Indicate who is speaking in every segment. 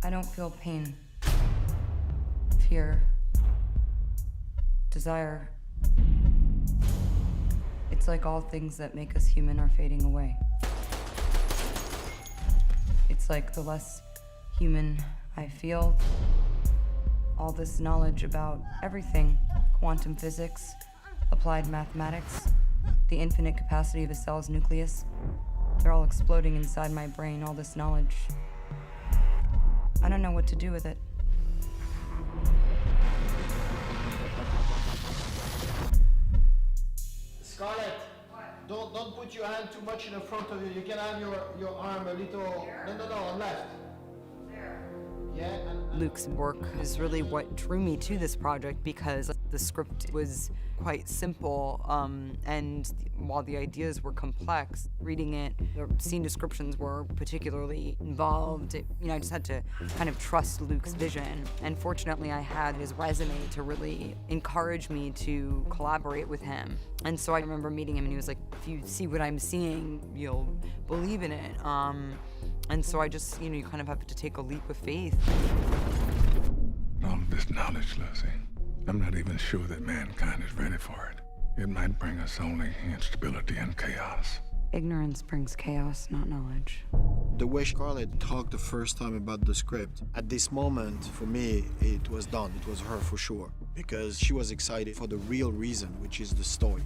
Speaker 1: I don't feel pain, fear, desire. It's like all things that make us human are fading away. It's like the less human I feel, all this knowledge about everything, quantum physics, applied mathematics, the infinite capacity of a cell's nucleus, they're all exploding inside my brain, all this knowledge. I don't know what to do with it.
Speaker 2: Scarlett, don't put your hand too much in the front of you. You can have your arm a little. No, on left. Yeah.
Speaker 1: Luke's work is really what drew me to this project because the script was quite simple, and while the ideas were complex, reading it, the scene descriptions were particularly involved. I just had to kind of trust Luke's vision, and fortunately I had his resume to really encourage me to collaborate with him. And so I remember meeting him and he was like, if you see what I'm seeing, you'll believe in it. And so I just, you kind of have to take a leap of faith.
Speaker 3: All of this knowledge, Lucy, I'm not even sure that mankind is ready for it. It might bring us only instability and chaos.
Speaker 1: Ignorance brings chaos, not knowledge.
Speaker 2: The way Scarlett talked the first time about the script, at this moment, for me, it was done. It was her for sure. Because she was excited for the real reason, which is the story.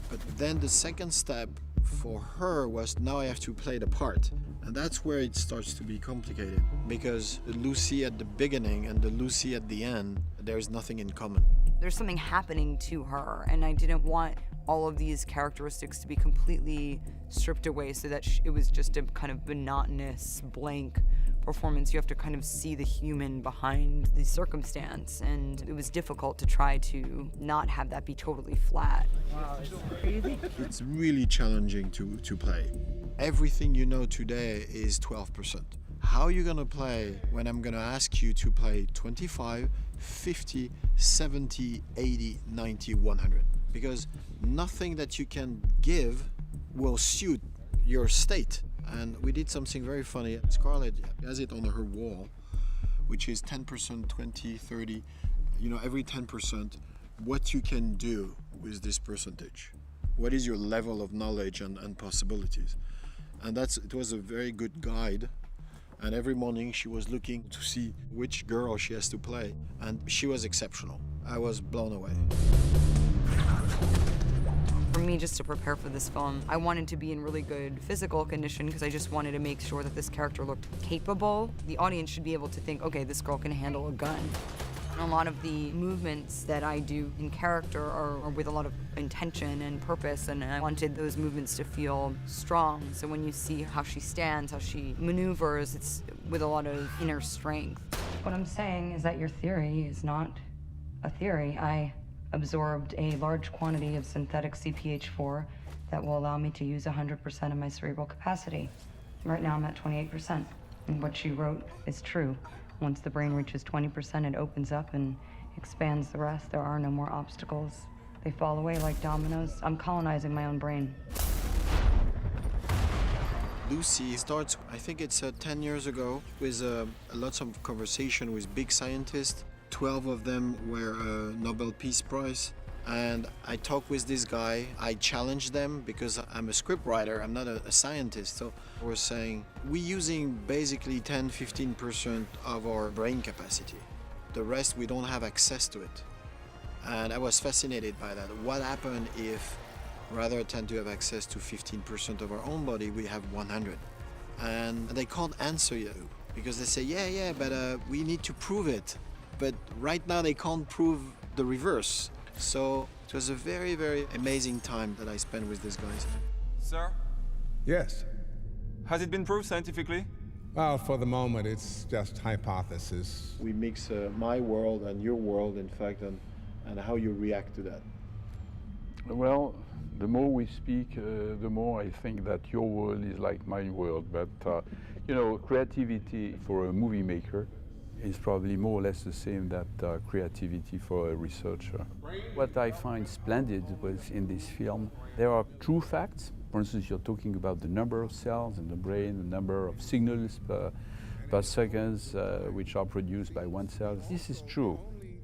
Speaker 2: But then the second step for her was, now I have to play the part. And that's where it starts to be complicated. Because the Lucy at the beginning and the Lucy at the end, there's nothing in common.
Speaker 1: There's something happening to her, and I didn't want all of these characteristics to be completely stripped away so that it was just a kind of monotonous, blank performance. You have to kind of see the human behind the circumstance, and it was difficult to try to not have that be totally flat.
Speaker 4: Wow, it's crazy.
Speaker 2: It's really challenging to play. Everything you know today is 12%. How are you gonna play when I'm gonna ask you to play 25, 50, 70, 80, 90, 100? Because nothing that you can give will suit your state. And we did something very funny. Scarlett has it on her wall, which is 10%, 20, 30, every 10%, what you can do with this percentage. What is your level of knowledge and possibilities? And it was a very good guide. And every morning she was looking to see which girl she has to play. And she was exceptional. I was blown away.
Speaker 1: For me, just to prepare for this film, I wanted to be in really good physical condition because I just wanted to make sure that this character looked capable. The audience should be able to think, okay, this girl can handle a gun. A lot of the movements that I do in character are with a lot of intention and purpose, and I wanted those movements to feel strong. So when you see how she stands, how she maneuvers, it's with a lot of inner strength. What I'm saying is that your theory is not a theory. I absorbed a large quantity of synthetic CPH4 that will allow me to use 100% of my cerebral capacity. Right now I'm at 28%, and what she wrote is true. Once the brain reaches 20%, it opens up and expands the rest. There are no more obstacles. They fall away like dominoes. I'm colonizing my own brain.
Speaker 2: Lucy starts, I think it's 10 years ago, with lots of conversation with big scientists. 12 of them were Nobel Peace Prize. And I talked with this guy. I challenged them because I'm a scriptwriter, I'm not a scientist. So I was saying, we're using basically 10-15% of our brain capacity. The rest, we don't have access to it. And I was fascinated by that. What happened if, rather than to have access to 15% of our own body, we have 100? And they can't answer you because they say, yeah, but we need to prove it. But right now they can't prove the reverse. So it was a very, very amazing time that I spent with these guys.
Speaker 5: Sir?
Speaker 3: Yes.
Speaker 5: Has it been proved scientifically?
Speaker 3: Well, for the moment, it's just hypothesis.
Speaker 2: We mix my world and your world, in fact, and how you react to that.
Speaker 6: Well, the more we speak, the more I think that your world is like my world. But, creativity for a movie maker is probably more or less the same that creativity for a researcher. What I find splendid was in this film, there are true facts. For instance, you're talking about the number of cells in the brain, the number of signals per per seconds, which are produced by oneself. This is true.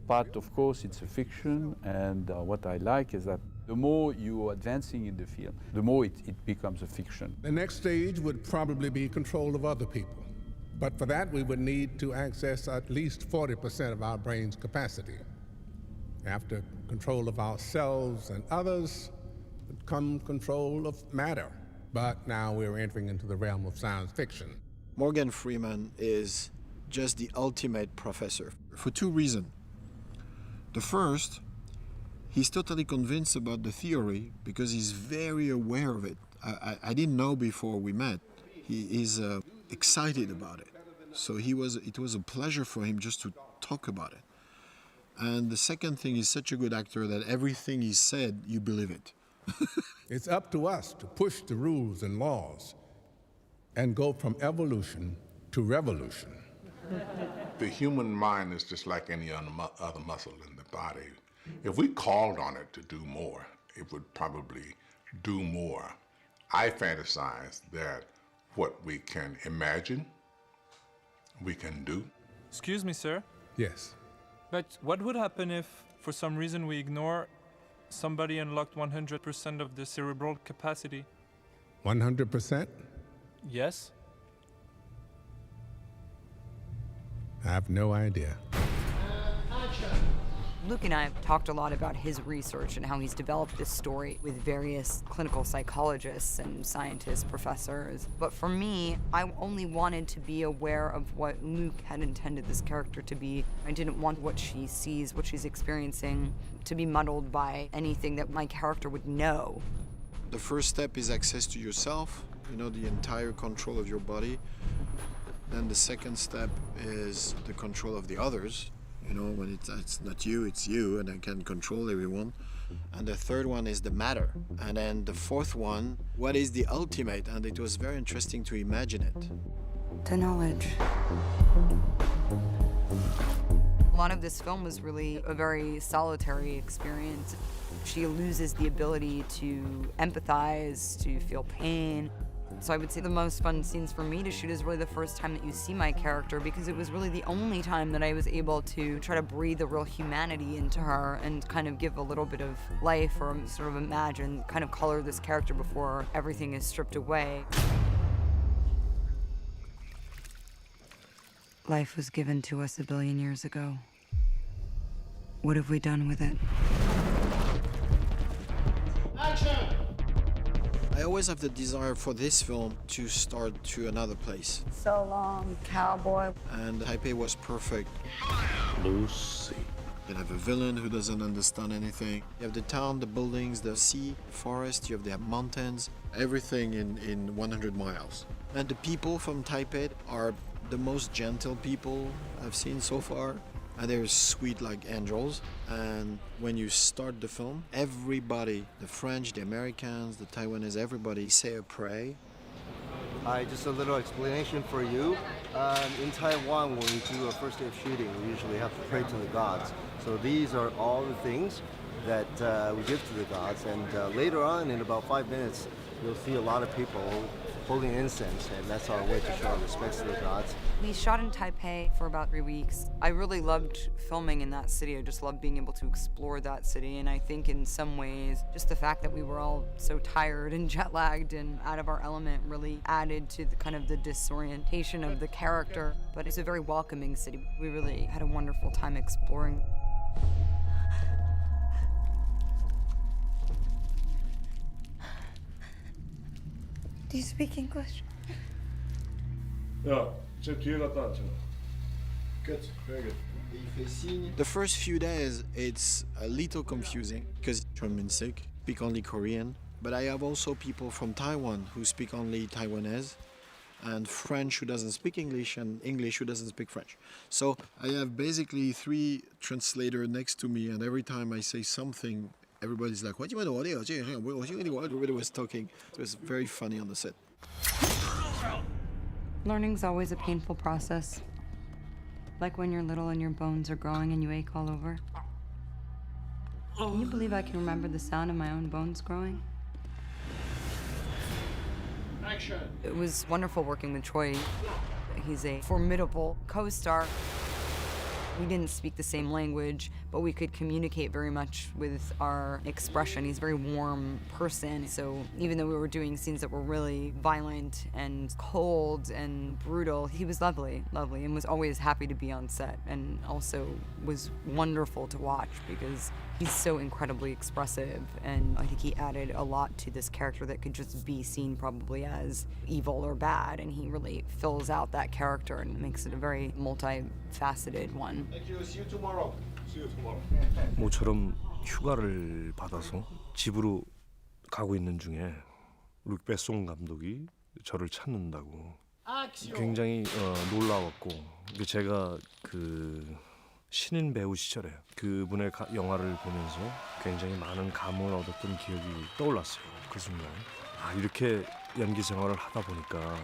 Speaker 6: But of course, it's a fiction, and what I like is that the more you are advancing in the field, the more it becomes a fiction.
Speaker 4: The next stage would probably be control of other people. But for that, we would need to access at least 40% of our brain's capacity. After control of ourselves and others would come control of matter. But now we're entering into the realm of science fiction.
Speaker 2: Morgan Freeman is just the ultimate professor for two reasons. The first, he's totally convinced about the theory because he's very aware of it. I didn't know before we met. He is excited about it. So it was a pleasure for him just to talk about it. And the second thing, he's such a good actor that everything he said, you believe it.
Speaker 4: It's up to us to push the rules and laws and go from evolution to revolution.
Speaker 7: The human mind is just like any other muscle in the body. If we called on it to do more, it would probably do more. I fantasize that what we can imagine, we can do.
Speaker 5: Excuse me, sir,
Speaker 4: Yes.
Speaker 5: but what would happen if, for some reason, we ignore somebody unlocked 100% of the cerebral capacity?
Speaker 4: 100%?
Speaker 5: Yes?
Speaker 4: I have no idea.
Speaker 1: Luke and I have talked a lot about his research and how he's developed this story with various clinical psychologists and scientists, professors. But for me, I only wanted to be aware of what Luke had intended this character to be. I didn't want what she sees, what she's experiencing, to be muddled by anything that my character would know.
Speaker 2: The first step is access to yourself, the entire control of your body. Then the second step is the control of the others. When it's not you, it's you, and I can control everyone. And the third one is the matter. And then the fourth one, what is the ultimate? And it was very interesting to imagine it.
Speaker 1: The knowledge. A lot of this film was really a very solitary experience. She loses the ability to empathize, to feel pain. So I would say the most fun scenes for me to shoot is really the first time that you see my character, because it was really the only time that I was able to try to breathe a real humanity into her and kind of give a little bit of life, or sort of imagine, kind of color this character before everything is stripped away. Life was given to us 1 billion years ago. What have we done with it?
Speaker 2: I always have the desire for this film to start to another place.
Speaker 1: So long, cowboy.
Speaker 2: And Taipei was perfect.
Speaker 7: Lucy.
Speaker 2: You have a villain who doesn't understand anything. You have the town, the buildings, the sea, forest, you have the mountains, everything in 100 miles. And the people from Taipei are the most gentle people I've seen so far. And they're sweet like angels. And when you start the film, everybody, the French, the Americans, the Taiwanese, everybody say a prayer.
Speaker 8: Just a little explanation for you. In Taiwan, when we do a first day of shooting, we usually have to pray to the gods. So these are all the things that we give to the gods. And later on, in about 5 minutes, you'll see a lot of people holding incense, and that's our way to show our respects to the gods.
Speaker 1: We shot in Taipei for about 3 weeks. I really loved filming in that city. I just loved being able to explore that city. And I think in some ways, just the fact that we were all so tired and jet lagged and out of our element really added to the kind of the disorientation of the character. But it's a very welcoming city. We really had a wonderful time exploring. Do you speak English?
Speaker 9: Ja, zet hier dat aan.
Speaker 2: Good, very good. The first few days, it's a little confusing because I'm sick, speak only Korean. But I have also people from Taiwan who speak only Taiwanese, and French who doesn't speak English, and English who doesn't speak French. So I have basically 3 translators next to me, and every time I say something, everybody's like, what do you want to do? Everybody was talking. It was very funny on the set.
Speaker 1: Learning's always a painful process. Like when you're little and your bones are growing and you ache all over. Can you believe I can remember the sound of my own bones growing? It was wonderful working with Troy. He's a formidable co-star. We didn't speak the same language, but we could communicate very much with our expression. He's a very warm person, so even though we were doing scenes that were really violent and cold and brutal, he was lovely, and was always happy to be on set, and also was wonderful to watch because he's so incredibly expressive, and I think he added a lot to this character that could just be seen probably as evil or bad, and he really fills out that character and makes it a very multifaceted one.
Speaker 8: Thank you. See you tomorrow.
Speaker 9: 모처럼 휴가를 받아서 집으로 가고 있는 중에 룩 베송 감독이 저를 찾는다고 굉장히 놀라웠고 제가 그 신인 배우 시절에 그분의 영화를 보면서 굉장히 많은 감흥을 얻었던 기억이 떠올랐어요. 그 순간 이렇게 연기 생활을 하다 보니까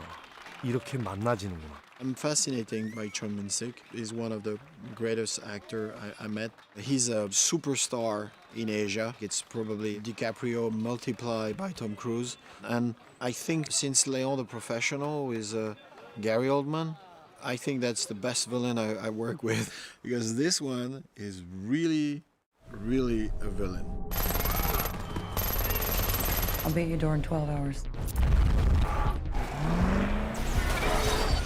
Speaker 9: 이렇게 만나지는구나.
Speaker 2: I'm fascinated by Chun Min-sik. He's one of the greatest actor I met. He's a superstar in Asia. It's probably DiCaprio multiplied by Tom Cruise. And I think since Leon the Professional is Gary Oldman, I think that's the best villain I work with because this one is really, really a villain.
Speaker 1: I'll be at your door in 12 hours.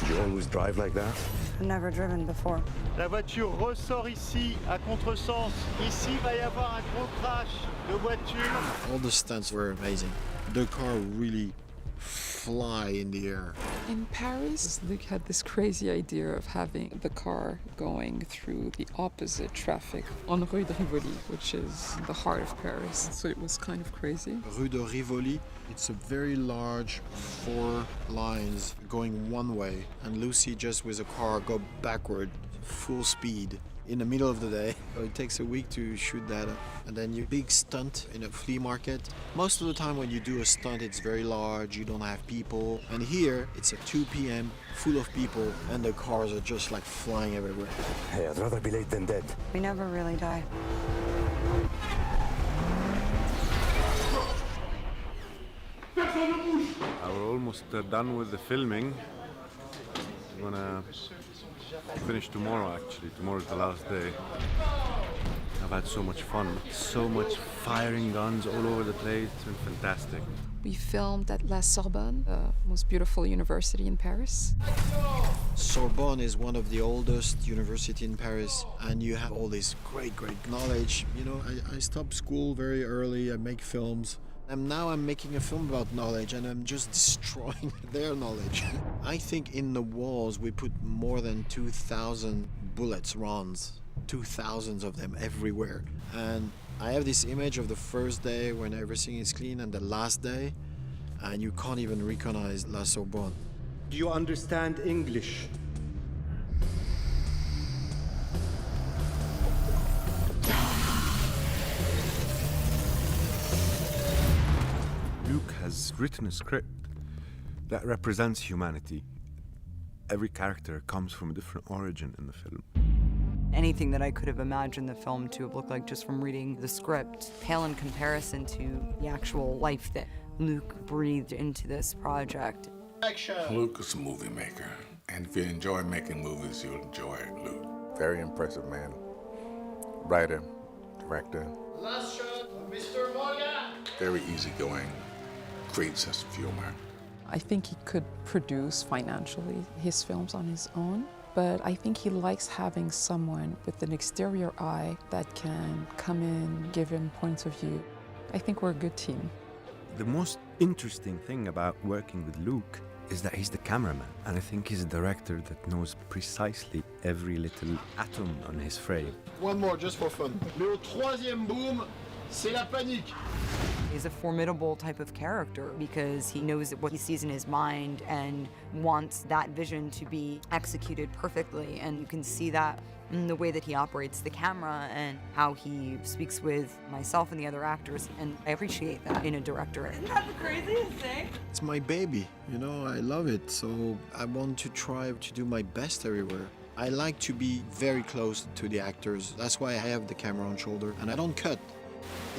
Speaker 9: You always drive like that?
Speaker 1: I've never driven before.
Speaker 10: La voiture ressort ici à contresens. Ici va y avoir un gros crash de voiture.
Speaker 2: All the stunts were amazing. The car really fly in the air.
Speaker 11: In Paris, Luc had this crazy idea of having the car going through the opposite traffic on Rue de Rivoli, which is the heart of Paris. So it was kind of crazy.
Speaker 2: Rue de Rivoli, it's a very large 4 lines going one way, and Lucy just with a car go backward, full speed. In the middle of the day. So it takes a week to shoot that. And then you big stunt in a flea market. Most of the time when you do a stunt, it's very large, you don't have people. And here, it's at 2 p.m., full of people, and the cars are just like flying everywhere.
Speaker 9: Hey, I'd rather be late than dead.
Speaker 1: We never really die.
Speaker 9: We're almost done with the filming. We're gonna finish tomorrow, actually. Tomorrow's the last day. I've had so much fun. So much firing guns all over the place. It's been fantastic.
Speaker 11: We filmed at La Sorbonne, the most beautiful university in Paris.
Speaker 2: Sorbonne is one of the oldest university in Paris, and you have all this great knowledge. You know, I stopped school very early, I make films. And now I'm making a film about knowledge and I'm just destroying their knowledge. I think in the walls we put more than 2,000 bullets, rounds, 2,000 of them everywhere. And I have this image of the first day when everything is clean and the last day, and you can't even recognize La Sorbonne.
Speaker 10: Do you understand English?
Speaker 9: Luke has written a script that represents humanity. Every character comes from a different origin in the film.
Speaker 1: Anything that I could have imagined the film to have looked like just from reading the script pale in comparison to the actual life that Luke breathed into this project.
Speaker 7: Luke is a movie maker, and if you enjoy making movies, you'll enjoy Luke.
Speaker 3: Very impressive man. Writer, director.
Speaker 2: Last shot, Mr. Morgan!
Speaker 7: Very easygoing, great sense of humor.
Speaker 11: I think he could produce financially his films on his own, but I think he likes having someone with an exterior eye that can come in, give him points of view. I think we're a good team.
Speaker 9: The most interesting thing about working with Luke is that he's the cameraman, and I think he's a director that knows precisely every little atom on his frame.
Speaker 2: One more, just for fun.
Speaker 8: Mais au troisième boom, c'est la panique.
Speaker 1: He's a formidable type of character because he knows what he sees in his mind and wants that vision to be executed perfectly. And you can see that in the way that he operates the camera and how he speaks with myself and the other actors. And I appreciate that in a director. Isn't that the craziest thing?
Speaker 2: It's my baby, you know, I love it. So I want to try to do my best everywhere. I like to be very close to the actors. That's why I have the camera on shoulder and I don't cut.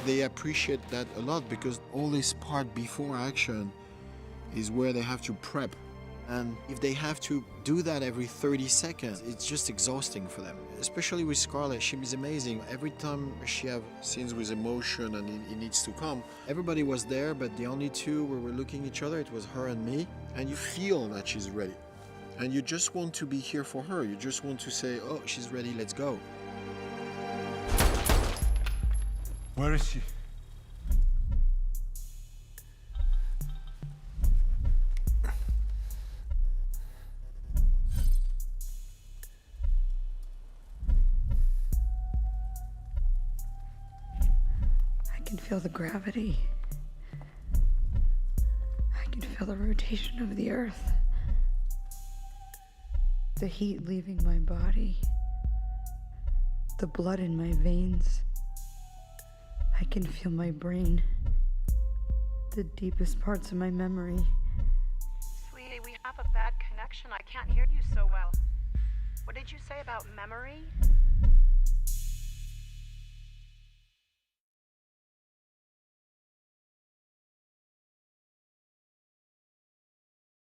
Speaker 2: They appreciate that a lot because all this part before action is where they have to prep. And if they have to do that every 30 seconds, it's just exhausting for them. Especially with Scarlett, she is amazing. Every time she have scenes with emotion and it needs to come, everybody was there, but the only two where we're looking at each other, it was her and me. And you feel that she's ready. And you just want to be here for her. You just want to say, oh, she's ready, let's go.
Speaker 3: Where is she?
Speaker 1: I can feel the gravity. I can feel the rotation of the earth. The heat leaving my body. The blood in my veins. I can feel my brain. The deepest parts of my memory.
Speaker 12: Sweetie, we have a bad connection. I can't hear you so well. What did you say about memory?